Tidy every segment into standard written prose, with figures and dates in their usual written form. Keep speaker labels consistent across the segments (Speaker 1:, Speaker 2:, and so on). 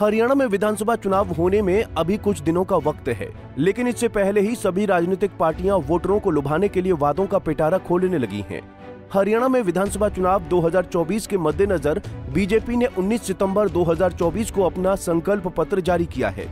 Speaker 1: हरियाणा में विधानसभा चुनाव होने में अभी कुछ दिनों का वक्त है, लेकिन इससे पहले ही सभी राजनीतिक पार्टियां वोटरों को लुभाने के लिए वादों का पिटारा खोलने लगी हैं। हरियाणा में विधानसभा चुनाव 2024 के मद्देनजर बीजेपी ने 19 सितंबर 2024 को अपना संकल्प पत्र जारी किया है।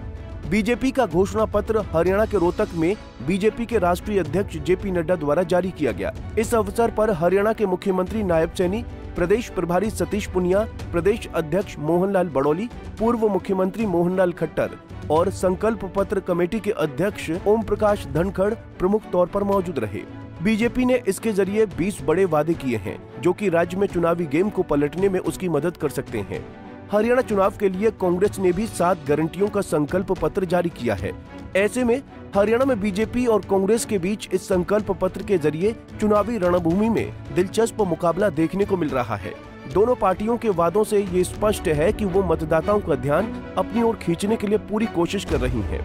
Speaker 1: बीजेपी का घोषणा पत्र हरियाणा के रोहतक में बीजेपी के राष्ट्रीय अध्यक्ष जेपी नड्डा द्वारा जारी किया गया। इस अवसर पर हरियाणा के मुख्यमंत्री नायब सैनी, प्रदेश प्रभारी सतीश पुनिया, प्रदेश अध्यक्ष मोहनलाल बड़ौली, पूर्व मुख्यमंत्री मोहनलाल खट्टर और संकल्प पत्र कमेटी के अध्यक्ष ओम प्रकाश धनखड़ प्रमुख तौर पर मौजूद रहे। बीजेपी ने इसके जरिए 20 बड़े वादे किए हैं, जो कि राज्य में चुनावी गेम को पलटने में उसकी मदद कर सकते हैं। हरियाणा चुनाव के लिए कांग्रेस ने भी 7 गारंटियों का संकल्प पत्र जारी किया है। ऐसे में हरियाणा में बीजेपी और कांग्रेस के बीच इस संकल्प पत्र के जरिए चुनावी रणभूमि में दिलचस्प मुकाबला देखने को मिल रहा है। दोनों पार्टियों के वादों से ये स्पष्ट है कि वो मतदाताओं का ध्यान अपनी ओर खींचने के लिए पूरी कोशिश कर रही हैं।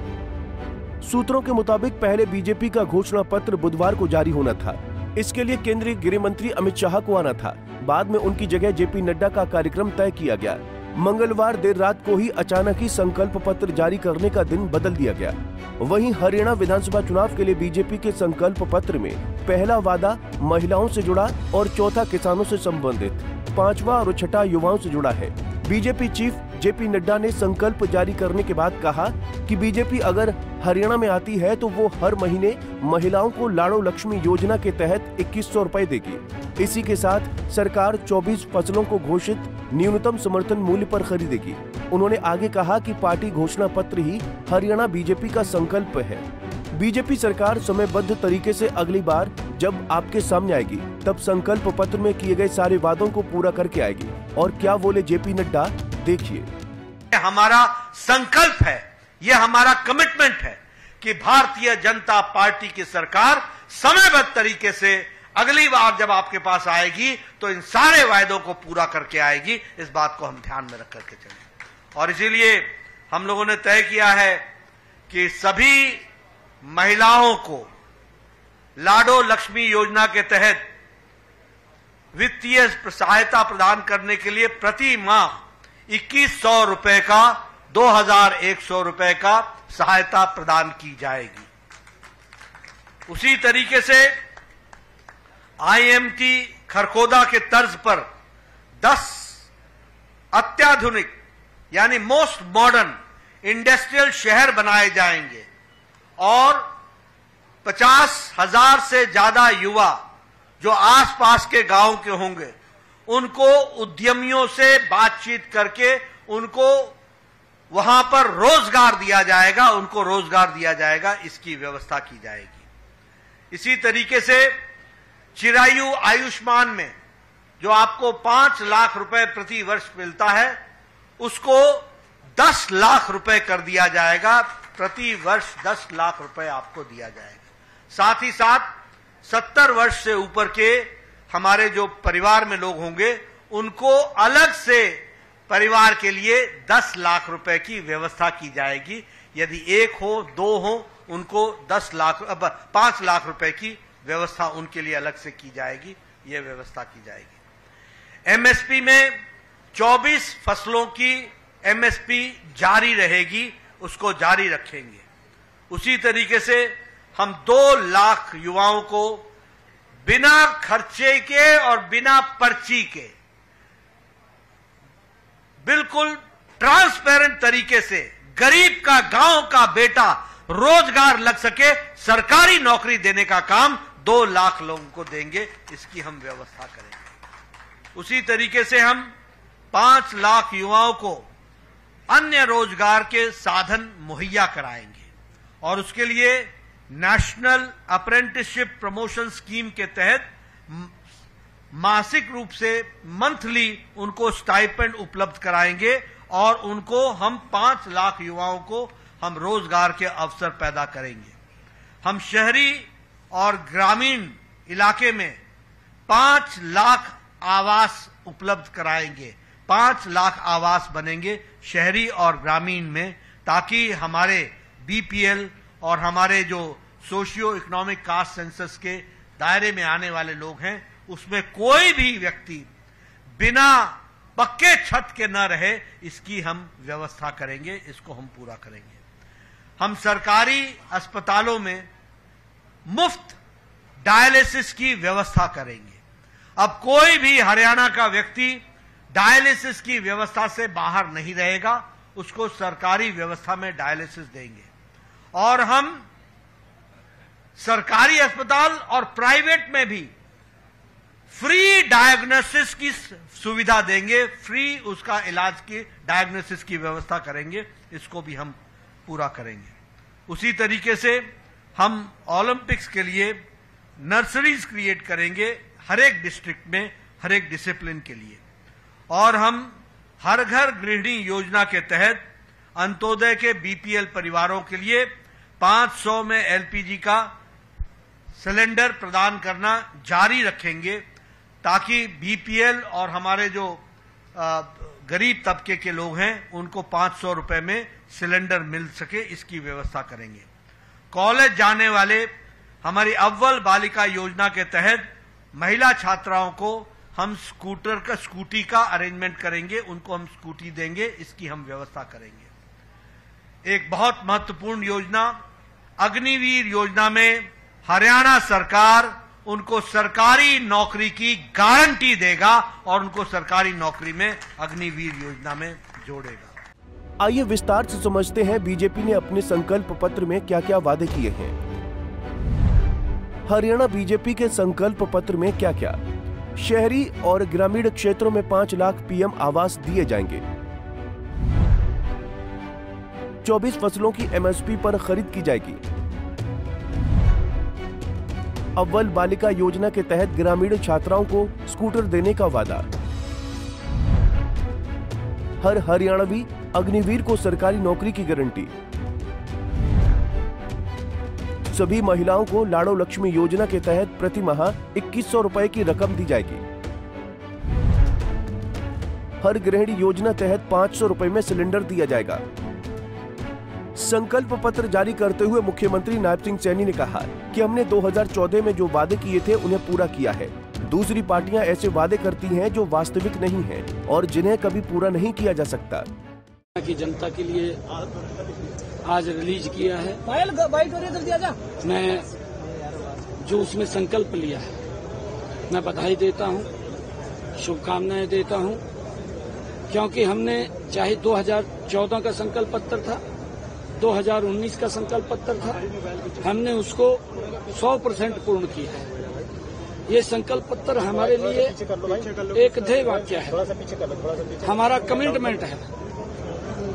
Speaker 1: सूत्रों के मुताबिक पहले बीजेपी का घोषणा पत्र बुधवार को जारी होना था। इसके लिए केंद्रीय गृह मंत्री अमित शाह को आना था। बाद में उनकी जगह जेपी नड्डा का कार्यक्रम तय किया गया। मंगलवार देर रात को ही अचानक ही संकल्प पत्र जारी करने का दिन बदल दिया गया। वहीं हरियाणा विधानसभा चुनाव के लिए बीजेपी के संकल्प पत्र में पहला वादा महिलाओं से जुड़ा और चौथा किसानों से संबंधित, 5वां और 6ठा युवाओं से जुड़ा है। बीजेपी चीफ जेपी नड्डा ने संकल्प जारी करने के बाद कहा कि बीजेपी अगर हरियाणा में आती है तो वो हर महीने महिलाओं को लाड़ो लक्ष्मी योजना के तहत 2100 रुपए देगी। इसी के साथ सरकार 24 फसलों को घोषित न्यूनतम समर्थन मूल्य पर खरीदेगी। उन्होंने आगे कहा कि पार्टी घोषणा पत्र ही हरियाणा बीजेपी का संकल्प है। बीजेपी सरकार समयबद्ध तरीके से अगली बार जब आपके सामने आएगी तब संकल्प पत्र में किए गए सारे वादों को पूरा करके आएगी। और क्या बोले जेपी नड्डा, देखिए।
Speaker 2: हमारा संकल्प है, यह हमारा कमिटमेंट है कि भारतीय जनता पार्टी की सरकार समयबद्ध तरीके से अगली बार जब आपके पास आएगी तो इन सारे वायदों को पूरा करके आएगी। इस बात को हम ध्यान में रख करके चलें। और इसीलिए हम लोगों ने तय किया है कि सभी महिलाओं को लाडो लक्ष्मी योजना के तहत वित्तीय सहायता प्रदान करने के लिए प्रति माह 2100 रुपए का 2100 रुपए का सहायता प्रदान की जाएगी। उसी तरीके से आईएमटी खरखोदा के तर्ज पर 10 अत्याधुनिक यानी मोस्ट मॉडर्न इंडस्ट्रियल शहर बनाए जाएंगे और 50,000 से ज्यादा युवा जो आसपास के गांव के होंगे उनको उद्यमियों से बातचीत करके उनको वहां पर रोजगार दिया जाएगा, उनको रोजगार दिया जाएगा, इसकी व्यवस्था की जाएगी। इसी तरीके से चिरायु आयुष्मान में जो आपको 5 लाख रुपए प्रति वर्ष मिलता है उसको 10 लाख रुपए कर दिया जाएगा। प्रति वर्ष 10 लाख रुपए आपको दिया जाएगा। साथ ही साथ 70 वर्ष से ऊपर के हमारे जो परिवार में लोग होंगे उनको अलग से परिवार के लिए 10 लाख रुपए की व्यवस्था की जाएगी। यदि 1 हो 2 हो उनको 5 लाख रुपए की व्यवस्था उनके लिए अलग से की जाएगी। यह व्यवस्था की जाएगी। एमएसपी में 24 फसलों की एमएसपी जारी रहेगी, उसको जारी रखेंगे। उसी तरीके से हम 2 लाख युवाओं को बिना खर्चे के और बिना पर्ची के बिल्कुल ट्रांसपेरेंट तरीके से गरीब का गांव का बेटा रोजगार लग सके, सरकारी नौकरी देने का काम 2 लाख लोगों को देंगे। इसकी हम व्यवस्था करेंगे। उसी तरीके से हम 5 लाख युवाओं को अन्य रोजगार के साधन मुहैया कराएंगे और उसके लिए नेशनल अप्रेंटिसशिप प्रमोशन स्कीम के तहत मासिक रूप से मंथली उनको स्टाइपेंड उपलब्ध कराएंगे और उनको हम 5 लाख युवाओं को हम रोजगार के अवसर पैदा करेंगे। हम शहरी और ग्रामीण इलाके में 5 लाख आवास उपलब्ध कराएंगे। 5 लाख आवास बनेंगे शहरी और ग्रामीण में, ताकि हमारे बीपीएल और हमारे जो सोशियो इकोनॉमिक कास्ट सेंसस के दायरे में आने वाले लोग हैं उसमें कोई भी व्यक्ति बिना पक्के छत के न रहे, इसकी हम व्यवस्था करेंगे, इसको हम पूरा करेंगे। हम सरकारी अस्पतालों में मुफ्त डायलिसिस की व्यवस्था करेंगे। अब कोई भी हरियाणा का व्यक्ति डायलिसिस की व्यवस्था से बाहर नहीं रहेगा, उसको सरकारी व्यवस्था में डायलिसिस देंगे। और हम सरकारी अस्पताल और प्राइवेट में भी फ्री डायग्नोसिस की सुविधा देंगे, फ्री उसका इलाज की डायग्नोसिस की व्यवस्था करेंगे, इसको भी हम पूरा करेंगे। उसी तरीके से हम ओलंपिक्स के लिए नर्सरीज क्रिएट करेंगे हर एक डिस्ट्रिक्ट में, हर एक डिसिप्लिन के लिए। और हम हर घर गृहिणी योजना के तहत अंत्योदय के बीपीएल परिवारों के लिए 500 में एलपीजी का सिलेंडर प्रदान करना जारी रखेंगे, ताकि बीपीएल और हमारे जो गरीब तबके के लोग हैं उनको 500 रुपए में सिलेंडर मिल सके, इसकी व्यवस्था करेंगे। कॉलेज जाने वाले हमारी अव्वल बालिका योजना के तहत महिला छात्राओं को हम स्कूटी का अरेंजमेंट करेंगे, उनको हम स्कूटी देंगे, इसकी हम व्यवस्था करेंगे। एक बहुत महत्वपूर्ण योजना अग्निवीर योजना में हरियाणा सरकार उनको सरकारी नौकरी की गारंटी देगा और उनको सरकारी नौकरी में अग्निवीर योजना में जोड़ेगा।
Speaker 1: आइए विस्तार से समझते हैं बीजेपी ने अपने संकल्प पत्र में क्या क्या वादे किए हैं। हरियाणा बीजेपी के संकल्प पत्र में क्या क्या? शहरी और ग्रामीण क्षेत्रों में 5 लाख पीएम आवास दिए जाएंगे। 24 फसलों की एमएसपी पर खरीद की जाएगी। अव्वल बालिका योजना के तहत ग्रामीण छात्राओं को स्कूटर देने का वादा। हर हरियाणवी अग्निवीर को सरकारी नौकरी की गारंटी। सभी महिलाओं को लाड़ो लक्ष्मी योजना के तहत प्रति माह 2100 रुपए की रकम दी जाएगी। हर गृहिणी योजना तहत 500 रुपए में सिलेंडर दिया जाएगा। संकल्प पत्र जारी करते हुए मुख्यमंत्री नायब सिंह सैनी ने कहा कि हमने 2014 में जो वादे किए थे उन्हें पूरा किया है। दूसरी पार्टियां ऐसे वादे करती हैं जो वास्तविक नहीं हैं और जिन्हें कभी पूरा नहीं किया जा सकता।
Speaker 3: की जनता के लिए आज रिलीज किया है। मैं जो उसमें संकल्प लिया है, मैं बधाई देता हूं, शुभकामनाएं देता हूं, क्योंकि हमने चाहे 2014 का संकल्प पत्र था, 2019 का संकल्प पत्र था, हमने उसको 100% पूर्ण किया है। ये संकल्प पत्र हमारे लिए एक ध्येय वाक्य है, हमारा कमिटमेंट है।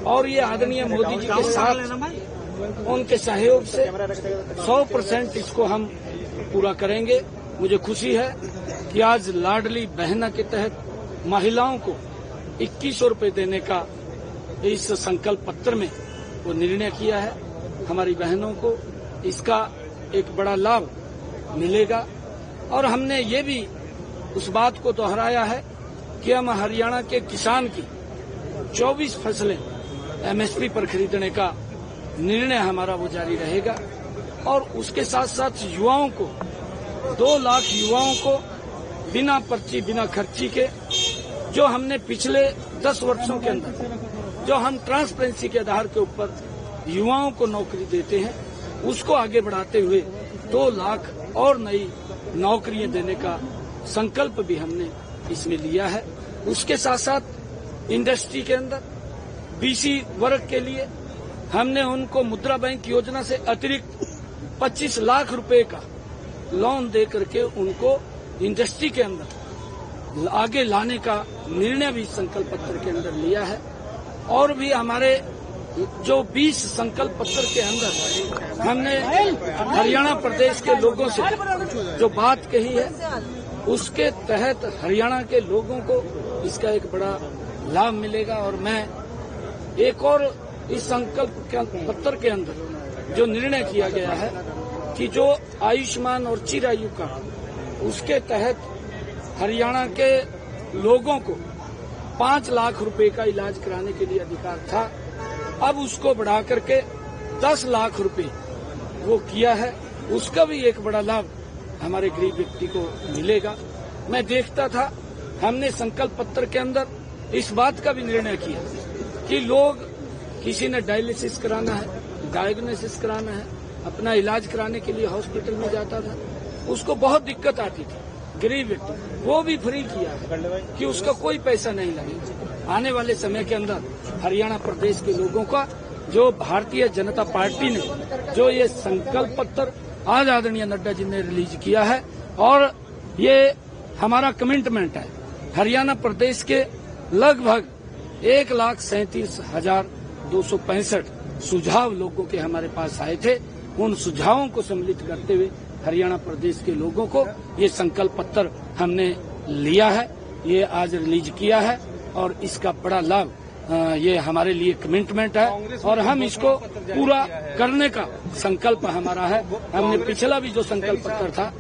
Speaker 3: और ये आदरणीय मोदी जी के साथ उनके सहयोग से 100% इसको हम पूरा करेंगे। मुझे खुशी है कि आज लाडली बहना के तहत महिलाओं को 2100 रुपए देने का इस संकल्प पत्र में वो निर्णय किया है। हमारी बहनों को इसका एक बड़ा लाभ मिलेगा। और हमने ये भी उस बात को दोहराया है कि हम हरियाणा के किसान की 24 फसलें एमएसपी पर खरीदने का निर्णय हमारा वो जारी रहेगा। और उसके साथ साथ युवाओं को 2 लाख युवाओं को बिना पर्ची बिना खर्ची के, जो हमने पिछले 10 वर्षों के अंदर जो हम ट्रांसपेरेंसी के आधार के ऊपर युवाओं को नौकरी देते हैं, उसको आगे बढ़ाते हुए 2 लाख और नई नौकरियां देने का संकल्प भी हमने इसमें लिया है। उसके साथ साथ इंडस्ट्री के अंदर बीसी वर्ग के लिए हमने उनको मुद्रा बैंक योजना से अतिरिक्त 25 लाख रुपए का लोन दे करके उनको इंडस्ट्री के अंदर आगे लाने का निर्णय भी संकल्प पत्र के अंदर लिया है। और भी हमारे जो 20 संकल्प पत्र के अंदर हमने हरियाणा प्रदेश के लोगों से जो बात कही है, उसके तहत हरियाणा के लोगों को इसका एक बड़ा लाभ मिलेगा। और मैं एक और इस संकल्प पत्र के अंदर जो निर्णय किया गया है कि जो आयुष्मान और चिरायु का, उसके तहत हरियाणा के लोगों को 5 लाख रुपए का इलाज कराने के लिए अधिकार था, अब उसको बढ़ा करके 10 लाख रुपए वो किया है। उसका भी एक बड़ा लाभ हमारे गरीब व्यक्ति को मिलेगा। मैं देखता था हमने संकल्प पत्र के अंदर इस बात का भी निर्णय किया कि लोग, किसी ने डायलिसिस कराना है, डायग्नोसिस कराना है, अपना इलाज कराने के लिए हॉस्पिटल में जाता था, उसको बहुत दिक्कत आती थी, गरीब व्यक्ति, वो भी फ्री किया है कि उसका कोई पैसा नहीं लगेगा। आने वाले समय के अंदर हरियाणा प्रदेश के लोगों का, जो भारतीय जनता पार्टी ने जो ये संकल्प पत्र आज आदरणीय नड्डा जी ने रिलीज किया है, और ये हमारा कमिटमेंट है, हरियाणा प्रदेश के लगभग 1,37,265 सुझाव लोगों के हमारे पास आए थे। उन सुझावों को सम्मिलित करते हुए हरियाणा प्रदेश के लोगों को ये संकल्प पत्र हमने लिया है, ये आज रिलीज किया है, और इसका बड़ा लाभ ये हमारे लिए कमिटमेंट है, और हम इसको पूरा करने का संकल्प हमारा है। हमने पिछला भी जो संकल्प पत्र था।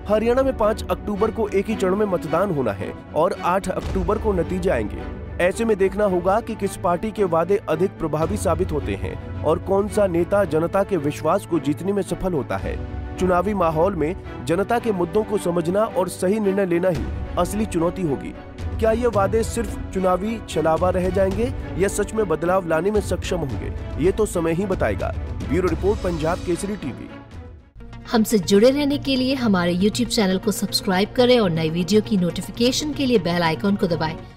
Speaker 1: हरियाणा में 5 अक्टूबर को एक ही चरण में मतदान होना है और 8 अक्टूबर को नतीजे आएंगे। ऐसे में देखना होगा कि किस पार्टी के वादे अधिक प्रभावी साबित होते हैं और कौन सा नेता जनता के विश्वास को जीतने में सफल होता है। चुनावी माहौल में जनता के मुद्दों को समझना और सही निर्णय लेना ही असली चुनौती होगी। क्या ये वादे सिर्फ चुनावी छलावा रह जाएंगे या सच में बदलाव लाने में सक्षम होंगे, ये तो समय ही बताएगा। Bureau report, Punjab Kesari TV.
Speaker 4: हमसे जुड़े रहने के लिए हमारे YouTube चैनल को सब्सक्राइब करें और नई वीडियो की नोटिफिकेशन के लिए बेल आइकॉन को दबाएं।